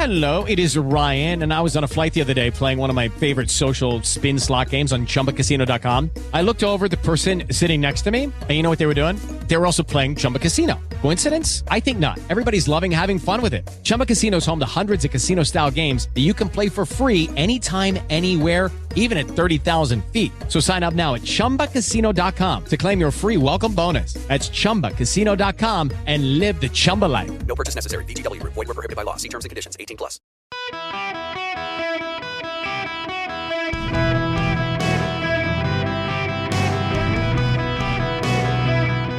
Hello, it is Ryan, and I was on a flight the other day playing one of my favorite social spin slot games on ChumbaCasino.com. I looked over at the person sitting next to me, and you know what they were doing? They were also playing Chumba Casino. Coincidence? I think not. Everybody's loving having fun with it. Chumba Casino is home to hundreds of casino-style games that you can play for free anytime, anywhere, even at 30,000 feet. So sign up now at ChumbaCasino.com to claim your free welcome bonus. That's ChumbaCasino.com and live the Chumba life. No purchase necessary. VGW. Void where prohibited by law. See terms and conditions. 18+.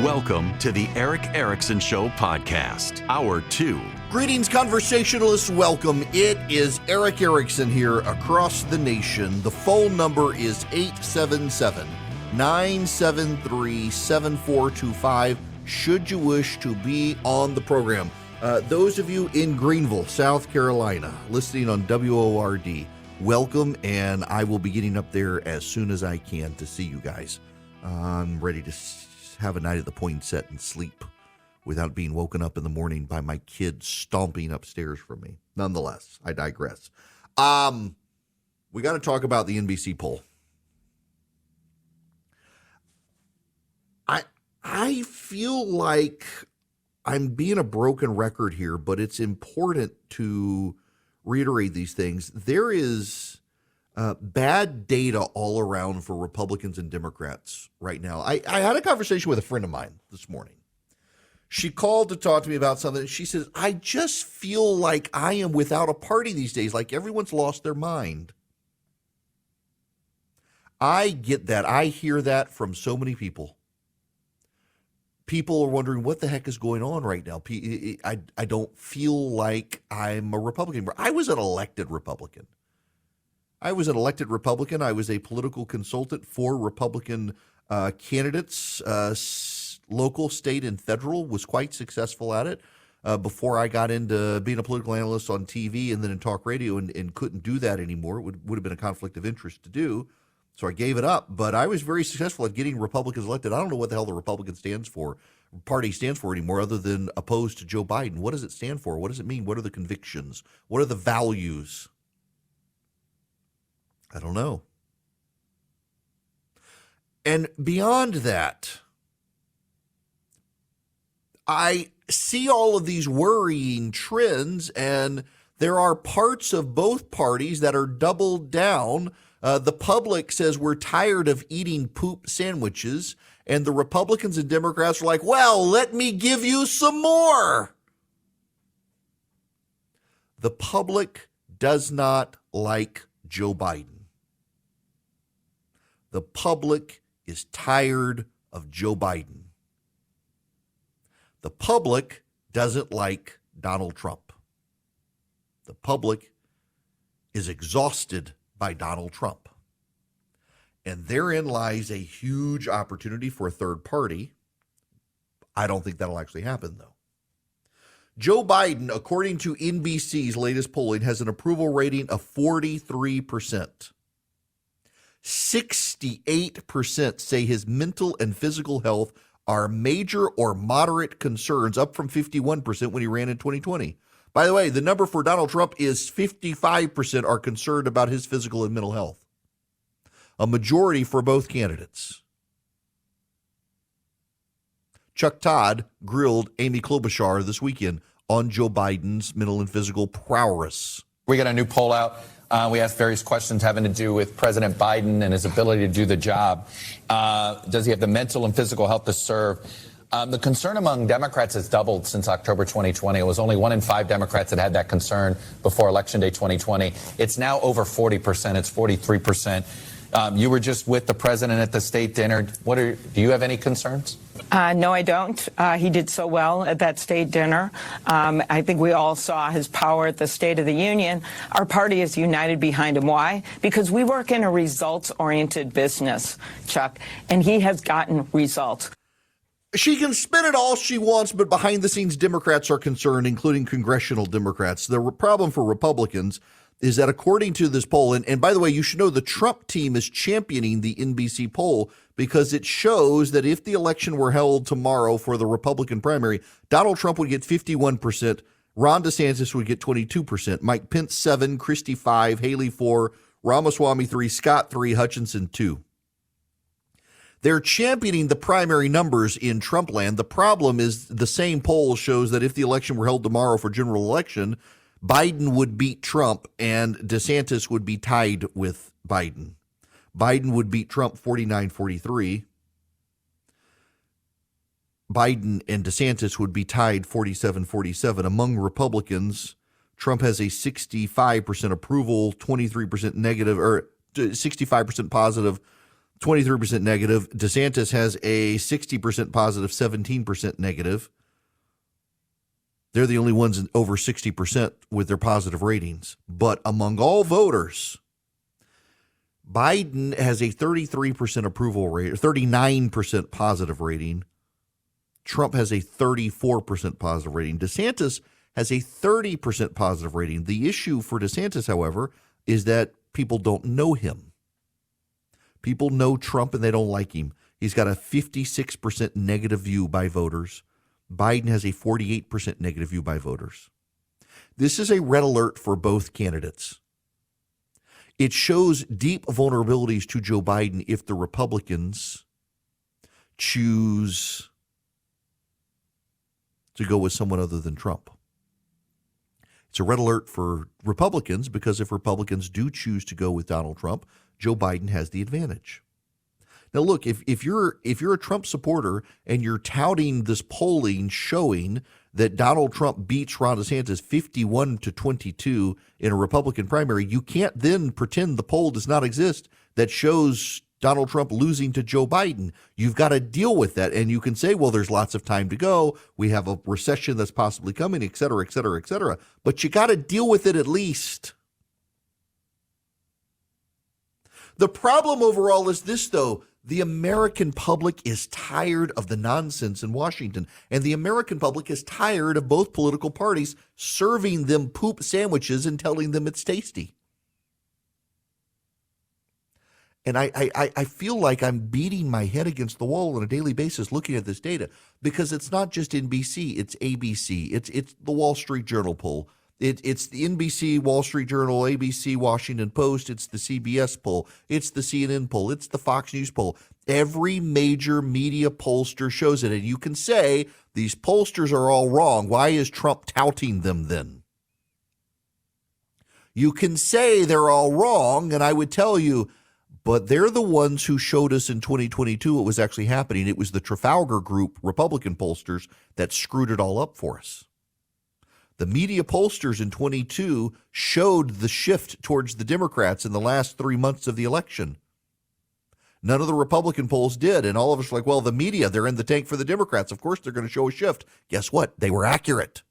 Welcome to the Eric Erickson Show podcast, Hour 2. Greetings, conversationalists. Welcome. It is Eric Erickson here across the nation. The phone number is 877-973-7425, should you wish to be on the program. Those of you in Greenville, South Carolina, listening on WORD, welcome, and I will be getting up there as soon as I can to see you guys. I'm ready to have a night at the Poinsett and sleep without being woken up in the morning by my kids stomping upstairs from me. Nonetheless, I digress. We got to talk about the NBC poll. I feel like I'm being a broken record here, but it's important to reiterate these things. There is bad data all around for Republicans and Democrats right now. I had a conversation with a friend of mine this morning. She called to talk to me about something. She says, I just feel like I am without a party these days, like everyone's lost their mind. I get that. I hear that from so many people. People are wondering what the heck is going on right now. I don't feel like I'm a Republican. I was an elected Republican. I was a political consultant for Republican candidates, local, state, and federal, was quite successful at it before I got into being a political analyst on TV and then in talk radio and couldn't do that anymore. It would have been a conflict of interest to do. So I gave it up, but I was very successful at getting Republicans elected. I don't know what the hell the Republican party stands for anymore other than opposed to Joe Biden. What does it stand for? What does it mean? What are the convictions? What are the values? I don't know. And beyond that, I see all of these worrying trends, and there are parts of both parties that are doubled down. The public says we're tired of eating poop sandwiches, and the Republicans and Democrats are like, well, let me give you some more. The public does not like Joe Biden. The public is tired of Joe Biden. The public doesn't like Donald Trump. The public is exhausted by Donald Trump. And therein lies a huge opportunity for a third party. I don't think that'll actually happen, though. Joe Biden, according to NBC's latest polling, has an approval rating of 43%. 68% say his mental and physical health are major or moderate concerns, up from 51% when he ran in 2020. By the way, the number for Donald Trump is 55% are concerned about his physical and mental health. A majority for both candidates. Chuck Todd grilled Amy Klobuchar this weekend on Joe Biden's mental and physical prowess. We got a new poll out. We asked various questions having to do with President Biden and his ability to do the job. Does he have the mental and physical health to serve? The concern among Democrats has doubled since October 2020. It was only 1 in 5 Democrats that had that concern before Election Day 2020. It's now over 40%. It's 43%. You were just with the president at the state dinner. Do you have any concerns? No, I don't. He did so well at that state dinner. I think we all saw his power at the State of the Union. Our party is united behind him. Why? Because we work in a results-oriented business, Chuck, and he has gotten results. She can spin it all she wants, but behind the scenes, Democrats are concerned, including congressional Democrats. The problem for Republicans is that according to this poll, and by the way, you should know the Trump team is championing the NBC poll because it shows that if the election were held tomorrow for the Republican primary, Donald Trump would get 51% Ron DeSantis would get 22%, Mike Pence 7%, Christie 5%, Haley 4%, Ramaswamy 3%, Scott 3%, Hutchinson 2%. They're championing the primary numbers in Trump land. The problem is the same poll shows that if the election were held tomorrow for general election, Biden would beat Trump and DeSantis would be tied with Biden. Biden would beat Trump 49-43. Biden and DeSantis would be tied 47-47. Among Republicans, Trump has a 65% approval, 23% negative, or 65% positive, 23% negative. DeSantis has a 60% positive, 17% negative. They're the only ones over 60% with their positive ratings. But among all voters, Biden has a 33% approval rate, 39% positive rating. Trump has a 34% positive rating. DeSantis has a 30% positive rating. The issue for DeSantis, however, is that people don't know him. People know Trump and they don't like him. He's got a 56% negative view by voters. Biden has a 48% negative view by voters. This is a red alert for both candidates. It shows deep vulnerabilities to Joe Biden if the Republicans choose to go with someone other than Trump. It's a red alert for Republicans because if Republicans do choose to go with Donald Trump, Joe Biden has the advantage. Now, look, if you're a Trump supporter and you're touting this polling showing that Donald Trump beats Ron DeSantis 51-22 in a Republican primary, you can't then pretend the poll does not exist that shows Donald Trump losing to Joe Biden. You've got to deal with that. And you can say, well, there's lots of time to go. We have a recession that's possibly coming, et cetera, et cetera, et cetera. But you got to deal with it at least. The problem overall is this, though. The American public is tired of the nonsense in Washington, and the American public is tired of both political parties serving them poop sandwiches and telling them it's tasty. And I feel like I'm beating my head against the wall on a daily basis looking at this data because it's not just NBC, it's ABC, it's the Wall Street Journal poll. It's the NBC, Wall Street Journal, ABC, Washington Post. It's the CBS poll. It's the CNN poll. It's the Fox News poll. Every major media pollster shows it. And you can say these pollsters are all wrong. Why is Trump touting them then? You can say they're all wrong. And I would tell you, but they're the ones who showed us in 2022 what was actually happening. It was the Trafalgar Group Republican pollsters that screwed it all up for us. The media pollsters in 22 showed the shift towards the Democrats in the last 3 months of the election. None of the Republican polls did. And all of us were like, well, the media, they're in the tank for the Democrats. Of course, they're going to show a shift. Guess what? They were accurate.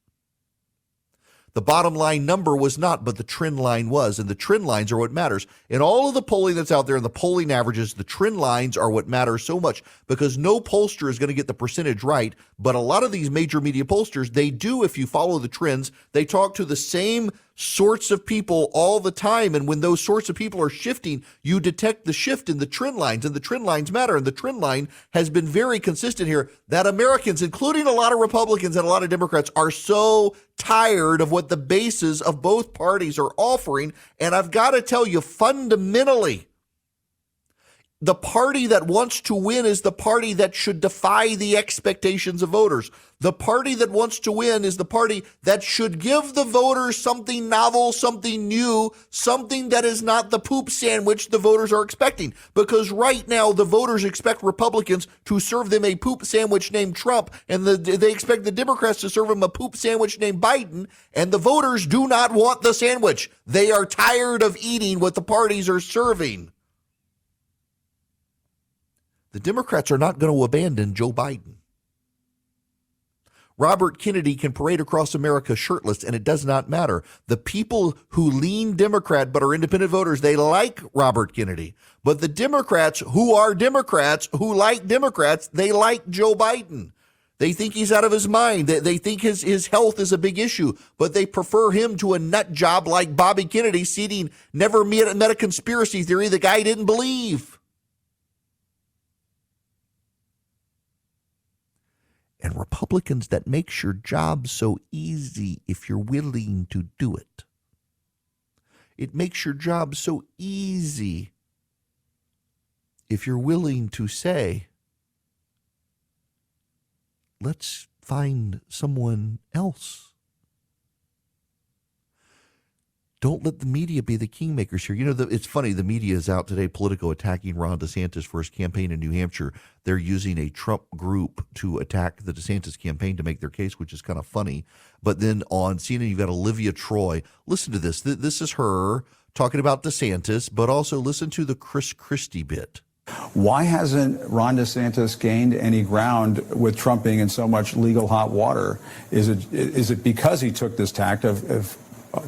The bottom line number was not, but the trend line was. And the trend lines are what matters. In all of the polling that's out there and the polling averages, the trend lines are what matter so much because no pollster is going to get the percentage right. But a lot of these major media pollsters, they do, if you follow the trends, they talk to the same sorts of people all the time. And when those sorts of people are shifting, you detect the shift in the trend lines, and the trend lines matter. And the trend line has been very consistent here that Americans, including a lot of Republicans and a lot of Democrats, are so tired of what the bases of both parties are offering. And I've got to tell you, fundamentally, the party that wants to win is the party that should defy the expectations of voters. The party that wants to win is the party that should give the voters something novel, something new, something that is not the poop sandwich the voters are expecting. Because right now, the voters expect Republicans to serve them a poop sandwich named Trump, and they expect the Democrats to serve them a poop sandwich named Biden, and the voters do not want the sandwich. They are tired of eating what the parties are serving. The Democrats are not going to abandon Joe Biden. Robert Kennedy can parade across America shirtless, and it does not matter. The people who lean Democrat but are independent voters, they like Robert Kennedy. But the Democrats who are Democrats, who like Democrats, they like Joe Biden. They think he's out of his mind. They think his health is a big issue, but they prefer him to a nut job like Bobby Kennedy, never met a conspiracy theory the guy didn't believe. and Republicans that makes your job so easy if you're willing to do it. It makes your job so easy if you're willing to say, let's find someone else. Don't let the media be the kingmakers here. You know, it's funny, the media is out today, Politico, attacking Ron DeSantis for his campaign in New Hampshire. They're using a Trump group to attack the DeSantis campaign to make their case, which is kind of funny. But then on CNN, you've got Olivia Troy. Listen to this. This is her talking about DeSantis, but also listen to the Chris Christie bit. Why hasn't Ron DeSantis gained any ground with Trump being in so much legal hot water? Is it because he took this tact of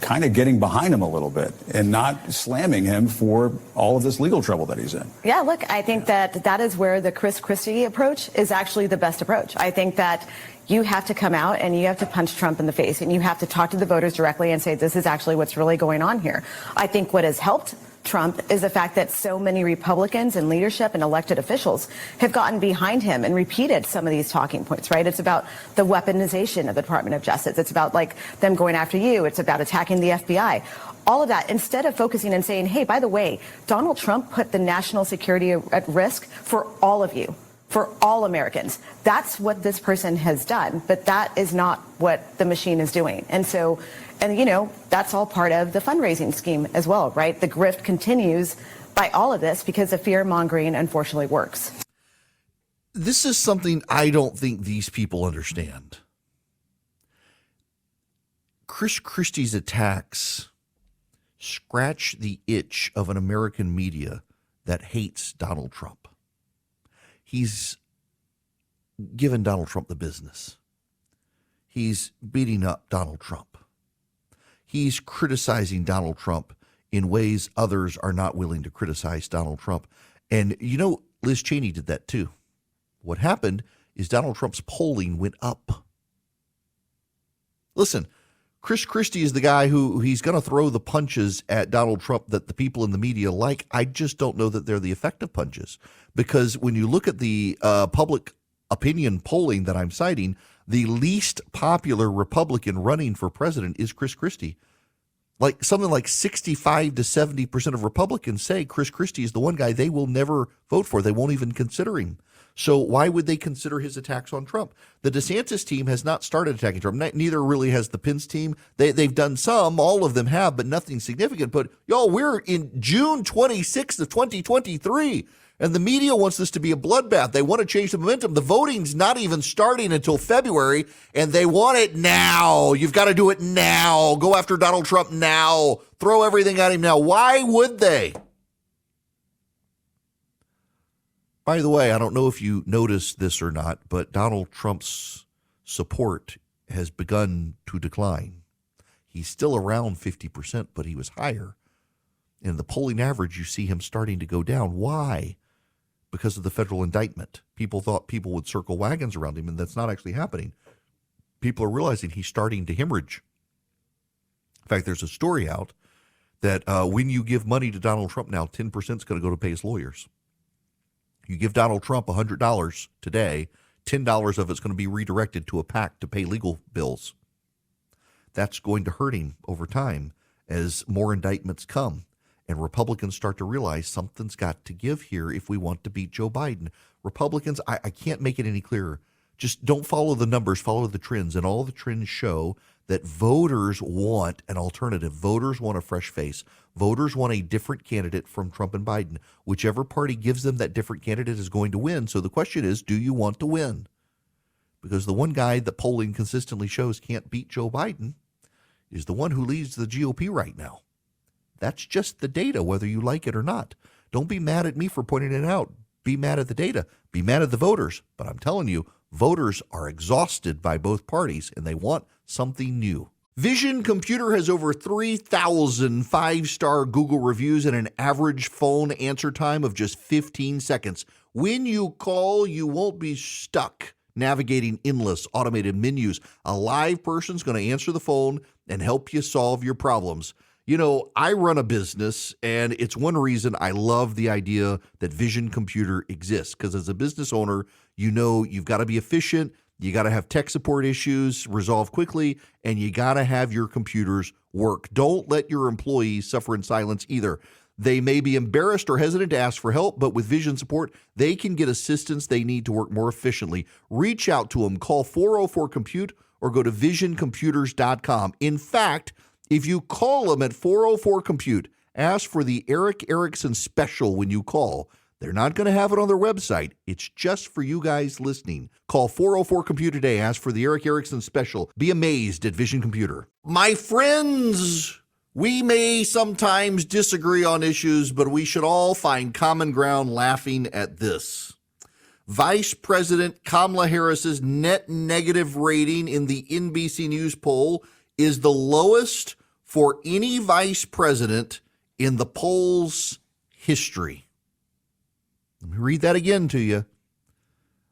kind of getting behind him a little bit and not slamming him for all of this legal trouble that he's in? Yeah, look, I think that is where the Chris Christie approach is actually the best approach. I think that you have to come out and you have to punch Trump in the face and you have to talk to the voters directly and say, this is actually what's really going on here. I think what has helped Trump is the fact that so many Republicans and leadership and elected officials have gotten behind him and repeated some of these talking points, right? It's about the weaponization of the Department of Justice. It's about like them going after you. It's about attacking the FBI. All of that, instead of focusing and saying, hey, by the way, Donald Trump put the national security at risk for all of you, for all Americans. That's what this person has done, but that is not what the machine is doing. And so, and you know, that's all part of the fundraising scheme as well, right? The grift continues by all of this because the fear mongering unfortunately works. This is something I don't think these people understand. Chris Christie's attacks scratch the itch of an American media that hates Donald Trump. He's given Donald Trump the business. He's beating up Donald Trump. He's criticizing Donald Trump in ways others are not willing to criticize Donald Trump. And, you know, Liz Cheney did that too. What happened is Donald Trump's polling went up. Listen, Chris Christie is the guy who he's going to throw the punches at Donald Trump that the people in the media like. I just don't know that they're the effective punches, because when you look at the public opinion polling that I'm citing, the least popular Republican running for president is Chris Christie. Like something like 65 to 70% of Republicans say Chris Christie is the one guy they will never vote for. They won't even consider him. So why would they consider his attacks on Trump? The DeSantis team has not started attacking Trump. Neither really has the Pence team. They've done some. All of them have, but nothing significant. But y'all, we're in June 26th of 2023. And the media wants this to be a bloodbath. They want to change the momentum. The voting's not even starting until February, and they want it now. You've got to do it now. Go after Donald Trump now. Throw everything at him now. Why would they? By the way, I don't know if you noticed this or not, but Donald Trump's support has begun to decline. He's still around 50%, but he was higher. In the polling average, you see him starting to go down. Why? Because of the federal indictment. People thought people would circle wagons around him, and that's not actually happening. People are realizing he's starting to hemorrhage. In fact, there's a story out that when you give money to Donald Trump now, 10% is going to go to pay his lawyers. You give Donald Trump $100 today, $10 of it's going to be redirected to a PAC to pay legal bills. That's going to hurt him over time as more indictments come. And Republicans start to realize something's got to give here if we want to beat Joe Biden. Republicans, I can't make it any clearer. Just don't follow the numbers, follow the trends. And all the trends show that voters want an alternative. Voters want a fresh face. Voters want a different candidate from Trump and Biden. Whichever party gives them that different candidate is going to win. So the question is, do you want to win? Because the one guy that polling consistently shows can't beat Joe Biden is the one who leads the GOP right now. That's just the data, whether you like it or not. Don't be mad at me for pointing it out. Be mad at the data. Be mad at the voters. But I'm telling you, voters are exhausted by both parties, and they want something new. Vision Computer has over 3,000 five-star Google reviews and an average phone answer time of just 15 seconds. When you call, you won't be stuck navigating endless automated menus. A live person's going to answer the phone and help you solve your problems. You know, I run a business, and it's one reason I love the idea that Vision Computer exists, because as a business owner, you know you've got to be efficient. You got to have tech support issues resolved quickly, and you got to have your computers work. Don't let your employees suffer in silence either. They may be embarrassed or hesitant to ask for help, but with Vision support, they can get assistance they need to work more efficiently. Reach out to them. Call 404-COMPUTE or go to visioncomputers.com. In fact, if you call them at 404-COMPUTE, ask for the Eric Erickson special when you call. They're not going to have it on their website. It's just for you guys listening. Call 404-COMPUTE today. Ask for the Eric Erickson special. Be amazed at Vision Computer. My friends, we may sometimes disagree on issues, but we should all find common ground laughing at this. Vice President Kamala Harris's net negative rating in the NBC News poll is the lowest for any vice president in the poll's history. Let me read that again to you.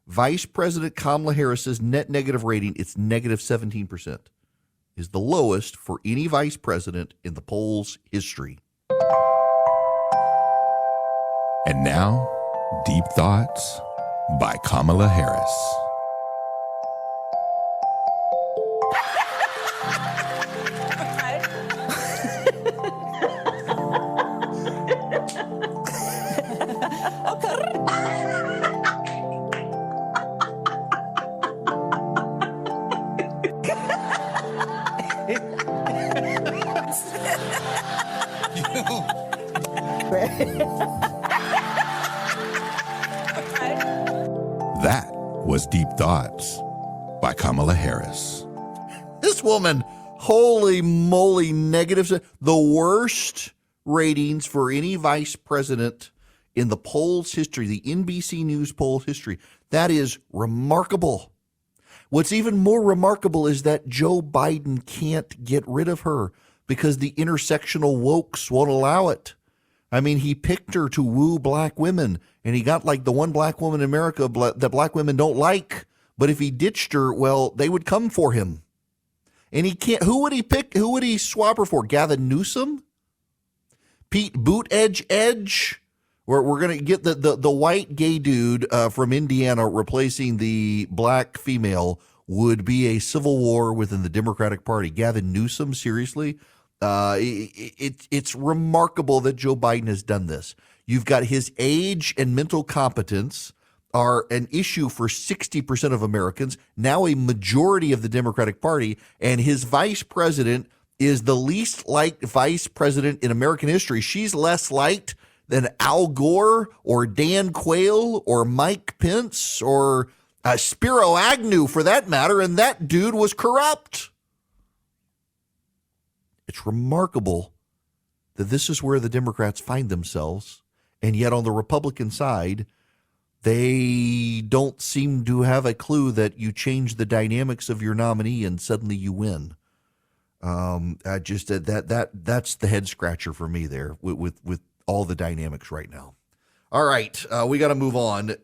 Vice President Kamala Harris's net negative rating, it's negative 17%, is the lowest for any vice president in the poll's history. And now, Deep Thoughts by Kamala Harris. That was Deep Thoughts by Kamala Harris. This woman, holy moly, negative. The worst ratings for any vice president in the poll's history, the NBC News poll history. That is remarkable. What's even more remarkable is that Joe Biden can't get rid of her because the intersectional wokes won't allow it. I mean, he picked her to woo black women, and he got like the one black woman in America that black women don't like. But if he ditched her, well, they would come for him. And he can't. Who would he pick? Who would he swap her for? Gavin Newsom? Pete Buttigieg? We're going to get the white gay dude from Indiana replacing the black female would be a civil war within the Democratic Party. Gavin Newsom, seriously? It's remarkable that Joe Biden has done this. You've got his age and mental competence are an issue for 60% of Americans, now a majority of the Democratic Party, and his vice president is the least liked vice president in American history. She's less liked than Al Gore or Dan Quayle or Mike Pence or Spiro Agnew, for that matter, and that dude was corrupt. It's remarkable that this is where the Democrats find themselves, and yet on the Republican side, they don't seem to have a clue that you change the dynamics of your nominee and suddenly you win. That's the head scratcher for me there with all the dynamics right now. All right, we got to move on.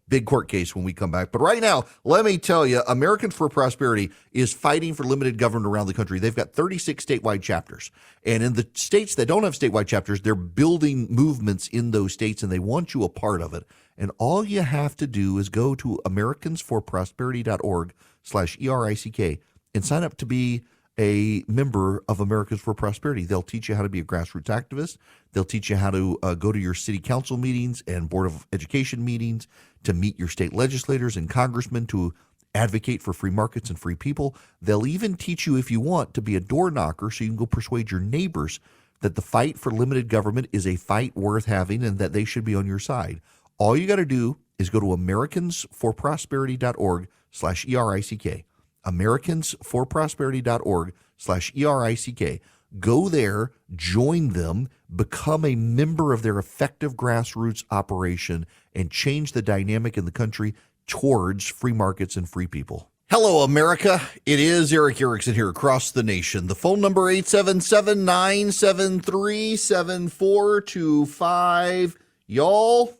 Big court case when we come back. But right now, let me tell you, Americans for Prosperity is fighting for limited government around the country. They've got 36 statewide chapters. And in the states that don't have statewide chapters, they're building movements in those states, and they want you a part of it. And all you have to do is go to americansforprosperity.org/ERICK and sign up to be a member of Americans for Prosperity. They'll teach you how to be a grassroots activist. They'll teach you how to go to your city council meetings and board of education meetings, to meet your state legislators and congressmen, to advocate for free markets and free people. They'll even teach you, if you want, to be a door knocker so you can go persuade your neighbors that the fight for limited government is a fight worth having and that they should be on your side. All you got to do is go to americansforprosperity.org/ERICK. americansforprosperity.org/ERICK. Go there, join them, become a member of their effective grassroots operation, and change the dynamic in the country towards free markets and free people. Hello, America. It is Eric Erickson here across the nation. The phone number 877-973-7425. Y'all,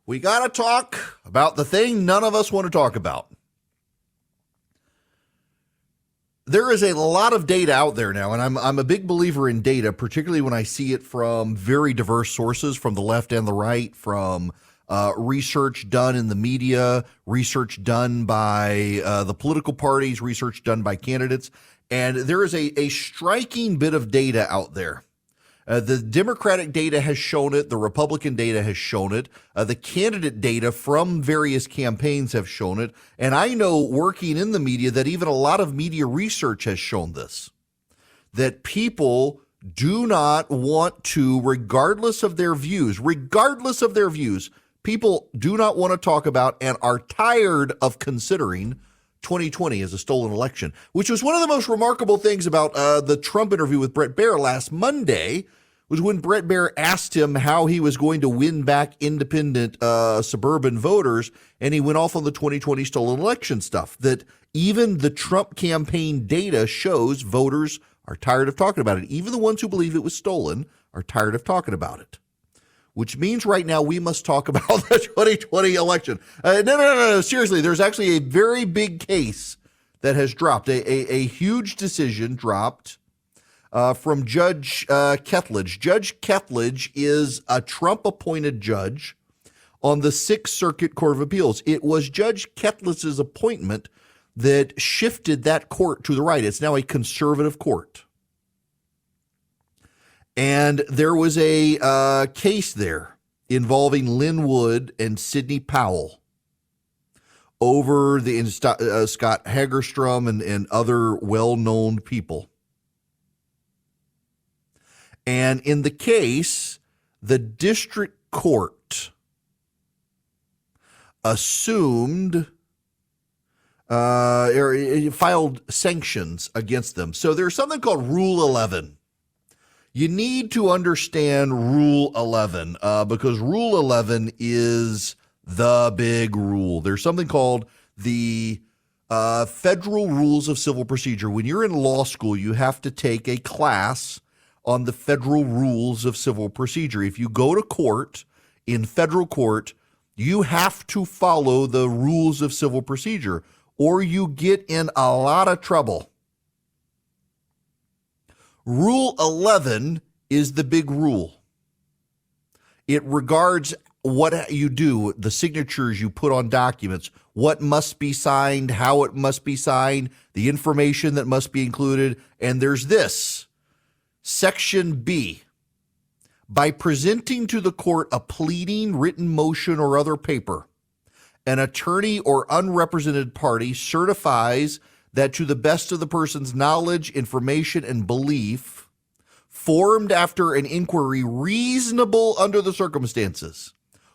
we got to talk about the thing none of us want to talk about. There is a lot of data out there now, and I'm a big believer in data, particularly when I see it from very diverse sources, from the left and the right, from research done in the media, research done by the political parties, research done by candidates. And there is a striking bit of data out there. The Democratic data has shown it. The Republican data has shown it. The candidate data from various campaigns have shown it. And I know, working in the media, that even a lot of media research has shown this, that people do not want to, regardless of their views, people do not want to talk about and are tired of considering 2020 as a stolen election, which was one of the most remarkable things about the Trump interview with Bret Baier last Monday, was when Bret Baier asked him how he was going to win back independent suburban voters, and he went off on the 2020 stolen election stuff, that even the Trump campaign data shows voters are tired of talking about it. Even the ones who believe it was stolen are tired of talking about it, which means right now we must talk about the 2020 election. No. Seriously, there's actually a very big case that has dropped, a huge decision dropped from Judge Ketledge. Judge Ketledge is a Trump-appointed judge on the Sixth Circuit Court of Appeals. It was Judge Ketledge's appointment that shifted that court to the right. It's now a conservative court. And there was a case there involving Lynn Wood and Sidney Powell over the Scott Hagerstrom and other well-known people. And in the case, the district court assumed or filed sanctions against them. So there's something called Rule 11. You need to understand Rule 11 because Rule 11 is the big rule. There's something called the Federal Rules of Civil Procedure. When you're in law school, you have to take a class on the Federal Rules of Civil Procedure. If you go to court, in federal court, you have to follow the rules of civil procedure, or you get in a lot of trouble. Rule 11 is the big rule. It regards what you do, the signatures you put on documents, what must be signed, how it must be signed, the information that must be included. And there's this, Section B. By presenting to the court a pleading, written motion, or other paper, an attorney or unrepresented party certifies that to the best of the person's knowledge, information, and belief, formed after an inquiry reasonable under the circumstances.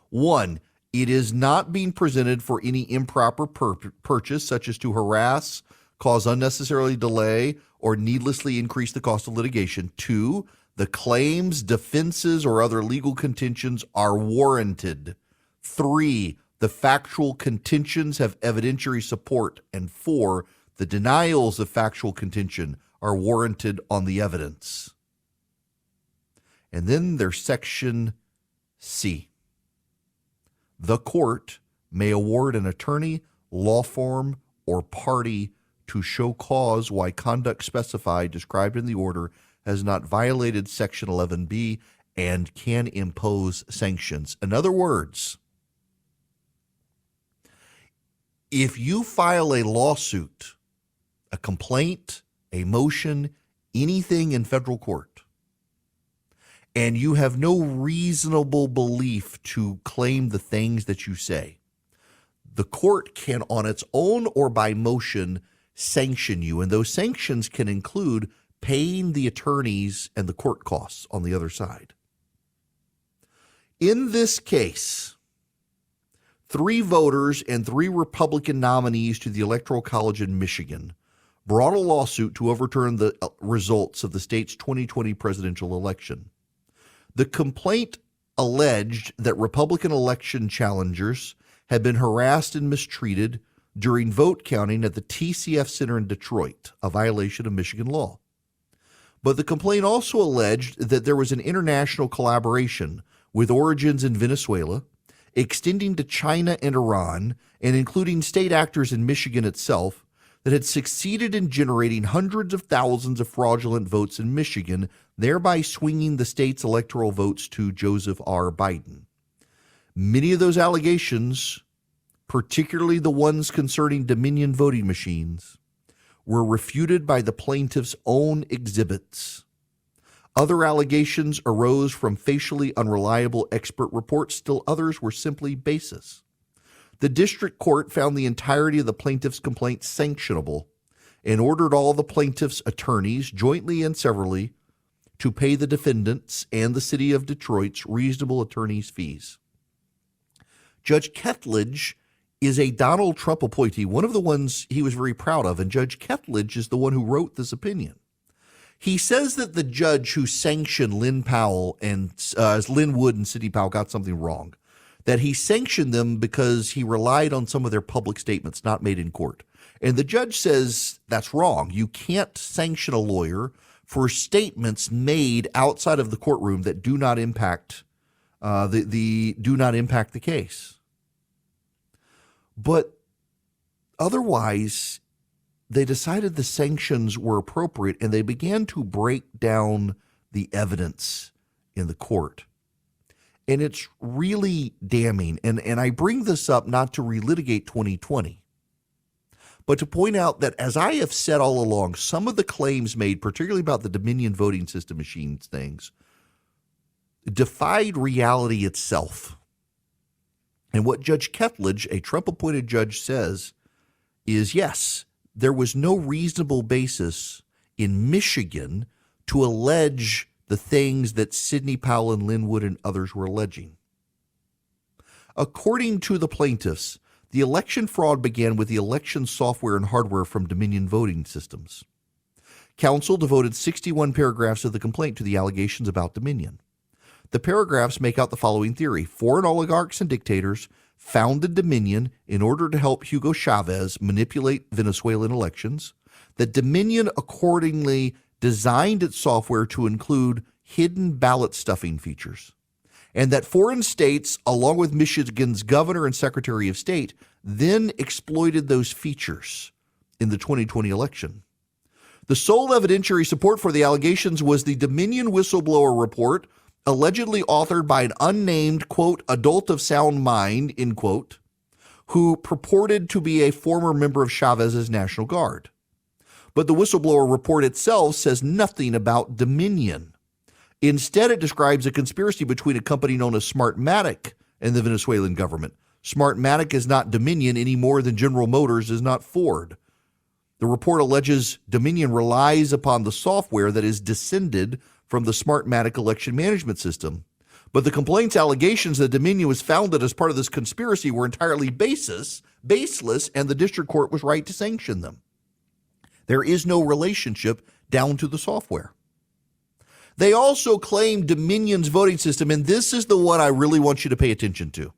1, it is not being presented for any improper purchase, such as to harass, cause unnecessarily delay, or needlessly increase the cost of litigation. 2, the claims, defenses, or other legal contentions are warranted. 3, the factual contentions have evidentiary support. And 4, the denials of factual contention are warranted on the evidence. And then there's Section C. The court may award an attorney, law firm, or party to show cause why conduct specified, described in the order, has not violated Section 11B and can impose sanctions. In other words, if you file a lawsuit, a complaint, a motion, anything in federal court, and you have no reasonable belief to claim the things that you say, the court can, on its own or by motion, sanction you. And those sanctions can include paying the attorneys and the court costs on the other side. In this case, 3 voters and 3 Republican nominees to the Electoral College in Michigan brought a lawsuit to overturn the results of the state's 2020 presidential election. The complaint alleged that Republican election challengers had been harassed and mistreated during vote counting at the TCF Center in Detroit, a violation of Michigan law. But the complaint also alleged that there was an international collaboration with origins in Venezuela, extending to China and Iran, and including state actors in Michigan itself, that had succeeded in generating hundreds of thousands of fraudulent votes in Michigan, thereby swinging the state's electoral votes to Joseph R. Biden. Many of those allegations, particularly the ones concerning Dominion voting machines, were refuted by the plaintiff's own exhibits. Other allegations arose from facially unreliable expert reports, still others were simply baseless. The district court found the entirety of the plaintiff's complaint sanctionable and ordered all the plaintiff's attorneys, jointly and severally, to pay the defendants and the city of Detroit's reasonable attorney's fees. Judge Ketledge is a Donald Trump appointee, one of the ones he was very proud of, and Judge Ketledge is the one who wrote this opinion. He says that the judge who sanctioned Lynn Powell and Lynn Wood and Sidney Powell got something wrong, that he sanctioned them because he relied on some of their public statements not made in court. And the judge says that's wrong. You can't sanction a lawyer for statements made outside of the courtroom that do not impact the case. But otherwise, they decided the sanctions were appropriate, and they began to break down the evidence in the court. And it's really damning. And I bring this up not to relitigate 2020, but to point out that, as I have said all along, some of the claims made, particularly about the Dominion voting system machines things, defied reality itself. And what Judge Ketledge, a Trump-appointed judge, says is, yes, there was no reasonable basis in Michigan to allege the things that Sidney Powell and Lynn Wood and others were alleging. According to the plaintiffs, the election fraud began with the election software and hardware from Dominion voting systems. Counsel devoted 61 paragraphs of the complaint to the allegations about Dominion. The paragraphs make out the following theory. Foreign oligarchs and dictators founded Dominion in order to help Hugo Chavez manipulate Venezuelan elections, that Dominion accordingly designed its software to include hidden ballot stuffing features, and that foreign states, along with Michigan's governor and secretary of state, then exploited those features in the 2020 election. The sole evidentiary support for the allegations was the Dominion whistleblower report, allegedly authored by an unnamed, quote, adult of sound mind, end quote, who purported to be a former member of Chavez's National Guard. But the whistleblower report itself says nothing about Dominion. Instead, it describes a conspiracy between a company known as Smartmatic and the Venezuelan government. Smartmatic is not Dominion any more than General Motors is not Ford. The report alleges Dominion relies upon the software that is descended from the Smartmatic election management system. But the complaint's allegations that Dominion was founded as part of this conspiracy were entirely baseless, and the district court was right to sanction them. There is no relationship down to the software. They also claim Dominion's voting system, and this is the one I really want you to pay attention to.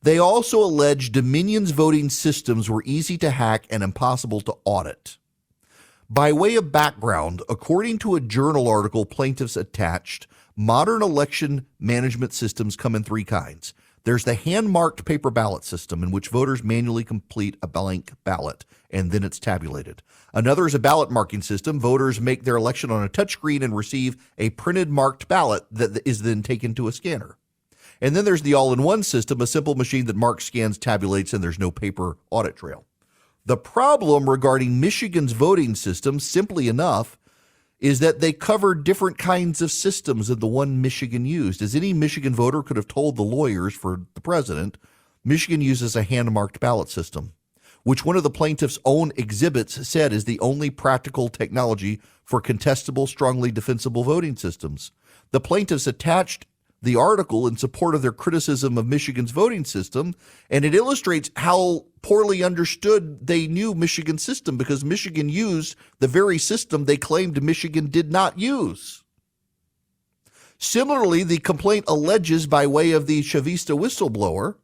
They also allege Dominion's voting systems were easy to hack and impossible to audit. By way of background, according to a journal article plaintiffs attached, modern election management systems come in three kinds. There's the hand-marked paper ballot system, in which voters manually complete a blank ballot, and then it's tabulated. Another is a ballot marking system. Voters make their election on a touchscreen and receive a printed marked ballot that is then taken to a scanner. And then there's the all-in-one system, a simple machine that marks, scans, tabulates, and there's no paper audit trail. The problem regarding Michigan's voting system, simply enough, is that they covered different kinds of systems than the one Michigan used. As any Michigan voter could have told the lawyers for the president, Michigan uses a hand-marked ballot system, which one of the plaintiff's own exhibits said is the only practical technology for contestable, strongly defensible voting systems. The plaintiffs attached the article in support of their criticism of Michigan's voting system, and it illustrates how poorly understood they knew Michigan's system, because Michigan used the very system they claimed Michigan did not use. Similarly, the complaint alleges, by way of the Chavista whistleblower,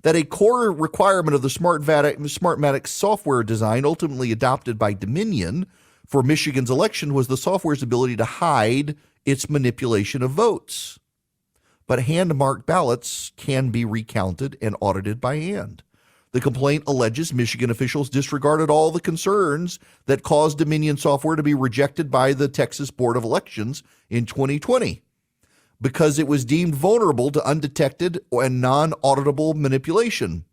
that a core requirement of the Smartmatic software design ultimately adopted by Dominion for Michigan's election was the software's ability to hide its manipulation of votes. But hand-marked ballots can be recounted and audited by hand. The complaint alleges Michigan officials disregarded all the concerns that caused Dominion software to be rejected by the Texas Board of Elections in 2020. because it was deemed vulnerable to undetected and non-auditable manipulation.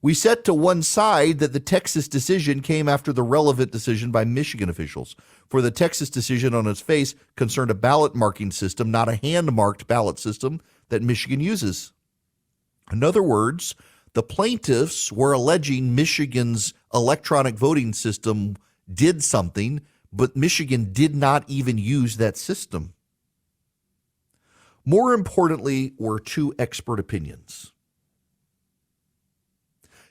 We set to one side that the Texas decision came after the relevant decision by Michigan officials, for the Texas decision on its face concerned a ballot marking system, not a hand-marked ballot system that Michigan uses. In other words, the plaintiffs were alleging Michigan's electronic voting system did something, but Michigan did not even use that system. More importantly were two expert opinions.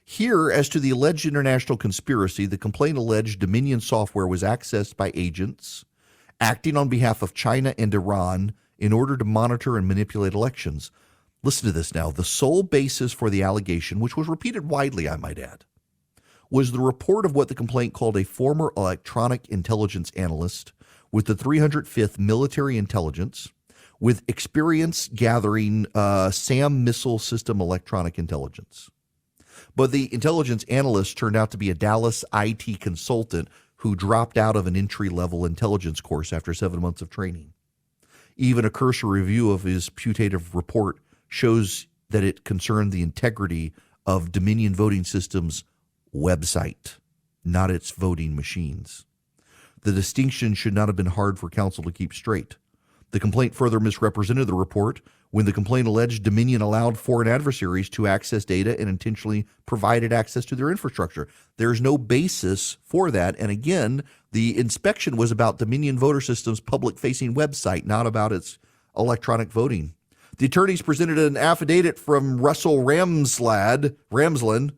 Here, as to the alleged international conspiracy, the complaint alleged Dominion software was accessed by agents acting on behalf of China and Iran in order to monitor and manipulate elections. Listen to this now. The sole basis for the allegation, which was repeated widely, I might add, was the report of what the complaint called a former electronic intelligence analyst with the 305th Military Intelligence with experience gathering SAM missile system electronic intelligence. But the intelligence analyst turned out to be a Dallas IT consultant who dropped out of an entry-level intelligence course after 7 months of training. Even a cursory review of his putative report shows that it concerned the integrity of Dominion Voting Systems' website, not its voting machines. The distinction should not have been hard for counsel to keep straight. The complaint further misrepresented the report when the complaint alleged Dominion allowed foreign adversaries to access data and intentionally provided access to their infrastructure. There's no basis for that. And again, the inspection was about Dominion Voter Systems' public-facing website, not about its electronic voting. The attorneys presented an affidavit from Russell Ramsland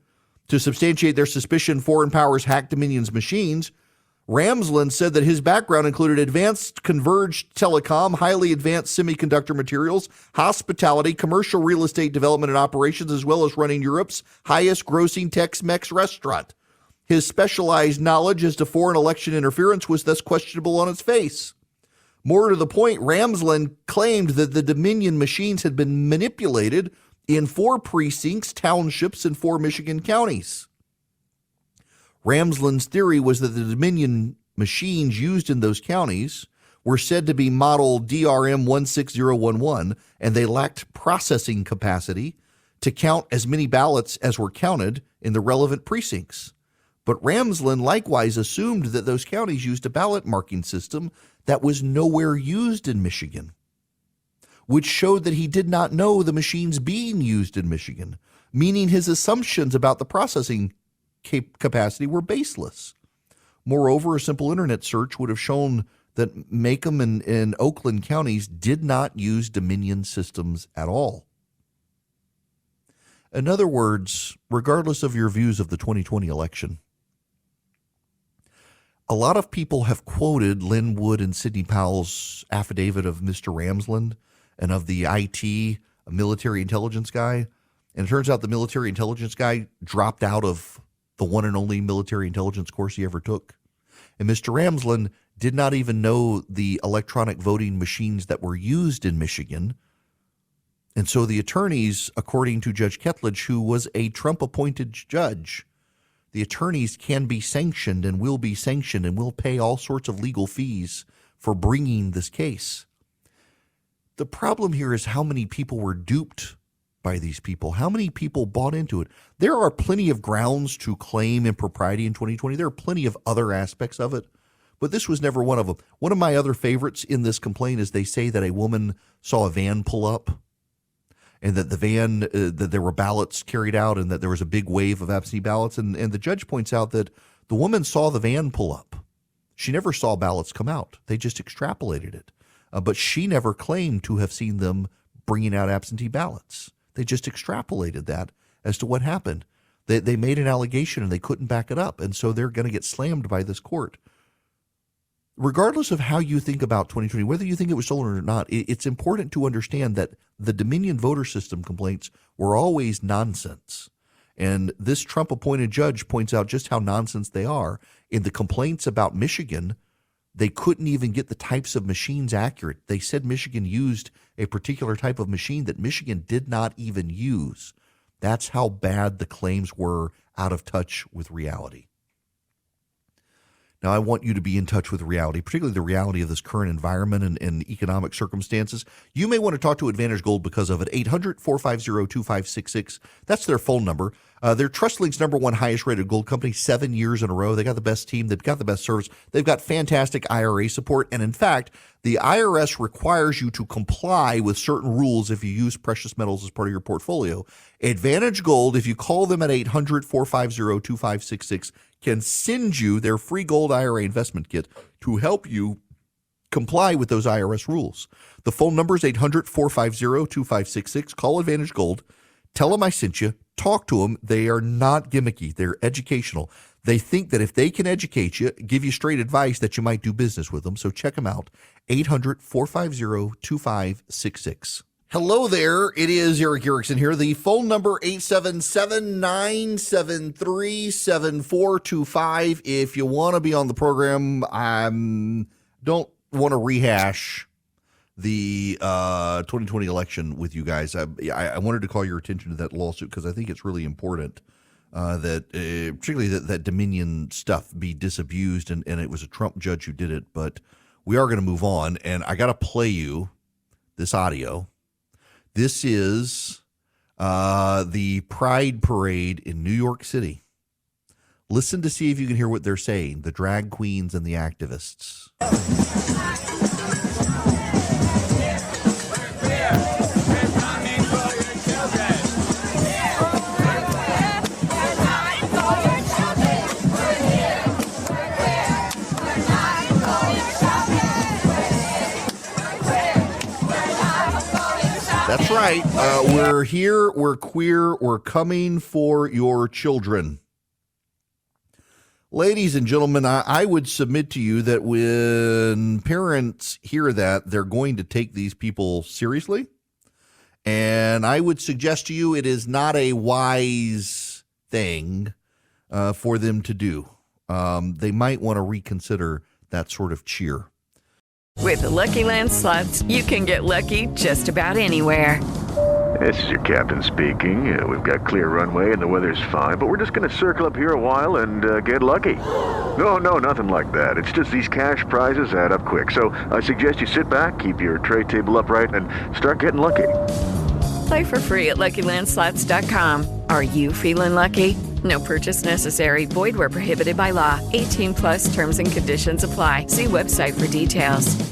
to substantiate their suspicion foreign powers hacked Dominion's machines. Ramsland said that his background included advanced converged telecom, highly advanced semiconductor materials, hospitality, commercial real estate development and operations, as well as running Europe's highest grossing Tex-Mex restaurant. His specialized knowledge as to foreign election interference was thus questionable on its face. More to the point, Ramsland claimed that the Dominion machines had been manipulated in 4 precincts, townships, and 4 Michigan counties. Ramsland's theory was that the Dominion machines used in those counties were said to be model DRM 16011, and they lacked processing capacity to count as many ballots as were counted in the relevant precincts. But Ramsland likewise assumed that those counties used a ballot marking system that was nowhere used in Michigan, which showed that he did not know the machines being used in Michigan, meaning his assumptions about the processing capacity were baseless. Moreover, a simple internet search would have shown that Macomb and Oakland counties did not use Dominion systems at all. In other words, regardless of your views of the 2020 election, a lot of people have quoted Lynn Wood and Sidney Powell's affidavit of Mr. Ramsland and of the IT military intelligence guy. And it turns out the military intelligence guy dropped out of the one and only military intelligence course he ever took. And Mr. Ramsland did not even know the electronic voting machines that were used in Michigan. And so the attorneys, according to Judge Ketledge, who was a Trump-appointed judge, the attorneys can be sanctioned and will be sanctioned and will pay all sorts of legal fees for bringing this case. The problem here is how many people were duped by these people. How many people bought into it? There are plenty of grounds to claim impropriety in 2020. There are plenty of other aspects of it, but this was never one of them. One of my other favorites in this complaint is they say that a woman saw a van pull up and that the van, that there were ballots carried out and that there was a big wave of absentee ballots. And the judge points out that the woman saw the van pull up. She never saw ballots come out. They just extrapolated it. But she never claimed to have seen them bringing out absentee ballots. They just extrapolated that as to what happened. They made an allegation and they couldn't back it up. And so they're going to get slammed by this court. Regardless of how you think about 2020, whether you think it was stolen or not, it's important to understand that the Dominion voter system complaints were always nonsense. And this Trump-appointed judge points out just how nonsense they are. In the complaints about Michigan, they couldn't even get the types of machines accurate. They said Michigan used a particular type of machine that Michigan did not even use. That's how bad the claims were, out of touch with reality. Now, I want you to be in touch with reality, particularly the reality of this current environment and economic circumstances. You may want to talk to Advantage Gold because of it. 800-450-2566. That's their phone number. They're TrustLink's #1 highest rated gold company 7 years in a row. They got the best team. They've got the best service. They've got fantastic IRA support. And in fact, the IRS requires you to comply with certain rules if you use precious metals as part of your portfolio. Advantage Gold, if you call them at 800-450-2566, can send you their free gold IRA investment kit to help you comply with those IRS rules. The phone number is 800-450-2566. Call Advantage Gold. Tell them I sent you. Talk to them. They are not gimmicky. They're educational. They think that if they can educate you, give you straight advice, that you might do business with them. So check them out. 800-450-2566. Hello there. It is Eric Erickson here. The phone number 877-973-7425. If you want to be on the program, I don't want to rehash the 2020 election with you guys. I wanted to call your attention to that lawsuit because I think it's really important that particularly that Dominion stuff be disabused, and it was a Trump judge who did it. But we are going to move on, and I got to play you this audio. This is the Pride Parade in New York City. Listen to see if you can hear what they're saying, the drag queens and the activists. That's right. We're here. We're queer. We're coming for your children. Ladies and gentlemen, I would submit to you that when parents hear that, they're going to take these people seriously. And I would suggest to you it is not a wise thing for them to do. They might want to reconsider that sort of cheer. With the Lucky Land Slots, you can get lucky just about anywhere. This is your captain speaking. We've got clear runway and the weather's fine, but we're just going to circle up here a while and get lucky. No, nothing like that. It's just these cash prizes add up quick. So I suggest you sit back, keep your tray table upright, and start getting lucky. Play for free at LuckyLandSlots.com. Are you feeling lucky? No purchase necessary. Void where prohibited by law. 18+ terms and conditions apply. See website for details.